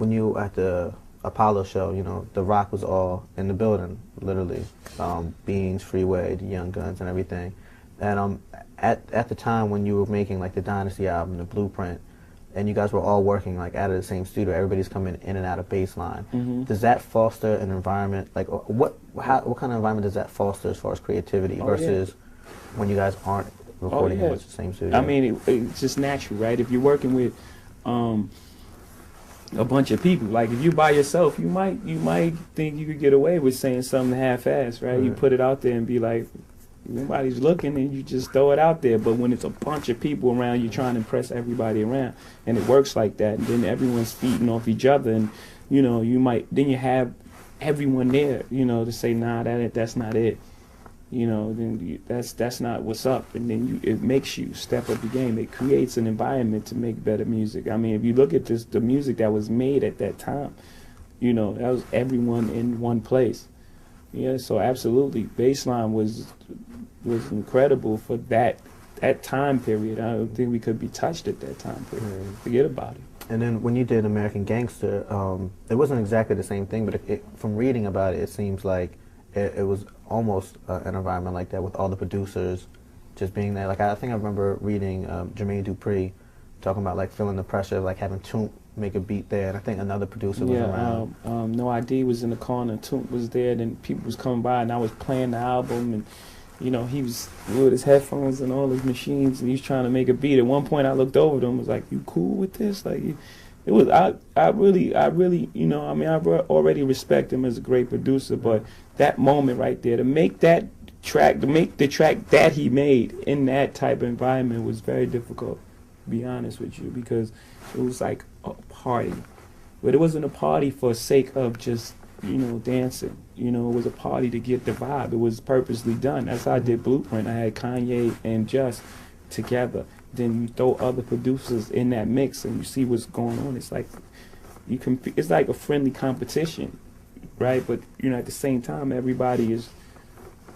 when you at the Apollo show, you know, The Rock was all in the building, literally. Beans, Freeway, the Young Guns, and everything. And at the time when you were making like the Dynasty album, the Blueprint, and you guys were all working like out of the same studio, everybody's coming in and out of baseline. Does that foster an environment, like what kind of environment does that foster as far as creativity versus when you guys aren't recording in the same studio? I mean, it's just natural, right? If you're working with a bunch of people, like if you by yourself, you might think you could get away with saying something half-assed, right? You put it out there and be like, nobody's looking, and you just throw it out there. But when it's a bunch of people around, you're trying to impress everybody around, and it works like that. And then everyone's feeding off each other, and you know, then you have everyone there, you know, to say, nah, that's not it. You know, then that's not what's up, and then it makes you step up the game. It creates an environment to make better music. I mean, if you look at the music that was made at that time, you know, that was everyone in one place. Yeah, so absolutely, baseline was incredible for that time period. I don't think we could be touched at that time period. Forget about it. And then when you did American Gangster, it wasn't exactly the same thing, but from reading about it, it seems like it was almost an environment like that with all the producers just being there. Like I think I remember reading Jermaine Dupri talking about like feeling the pressure of like having Toomp make a beat there, and I think another producer was around. No ID was in the corner, Toomp was there, then people was coming by, and I was playing the album, and you know, he was with his headphones and all his machines, and he was trying to make a beat. At one point I looked over to him, was like, you cool with this? Like, it was, I really, you know, I mean, I already respect him as a great producer, but that moment right there, to make that track, to make the track that he made in that type of environment was very difficult, to be honest with you, because it was like a party. But it wasn't a party for sake of just, you know, dancing. You know, it was a party to get the vibe. It was purposely done. That's how I did Blueprint. I had Kanye and Just together. Then you throw other producers in that mix and you see what's going on. It's like it's like a friendly competition, right? But you know, at the same time, everybody is,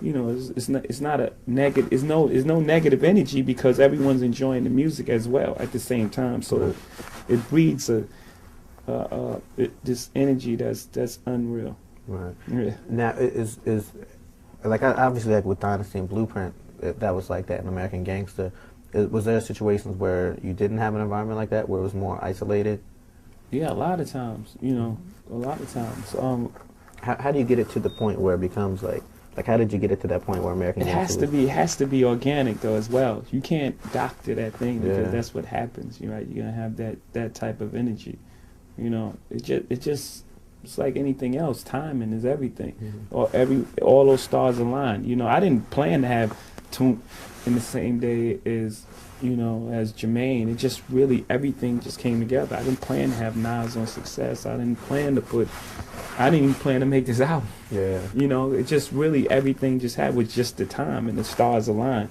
you know, it's not a negative. It's no negative energy because everyone's enjoying the music as well at the same time. So it breeds this energy that's unreal. Right. Yeah. Now is like obviously like with Dynasty and Blueprint, that was like that in American Gangster. Was there situations where you didn't have an environment like that, where it was more isolated? Yeah, a lot of times. You know, a lot of times. How do you get it to the point where it becomes like how did you get it to that point where American Gangster it has to be organic though as well. You can't doctor that thing because that's what happens. You're right. You're gonna have that type of energy. You know, it's like anything else. Timing is everything. Or all those stars align. You know, I didn't plan to have Toomp in the same day as, you know, as Jermaine. It just really, everything just came together. I didn't plan to have Nas on Success. I didn't even plan to make this album. Yeah. You know, it just really, everything just happened with just the time and the stars aligned.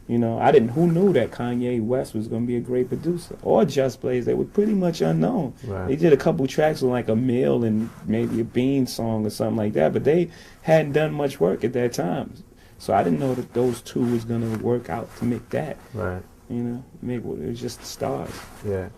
You know, who knew that Kanye West was going to be a great producer? Or Just Blaze, they were pretty much unknown. Right. They did a couple tracks with like a Mill and maybe a Bean song or something like that, but they hadn't done much work at that time. So I didn't know that those two was going to work out to make that. Right. You know, it was just the stars. Yeah.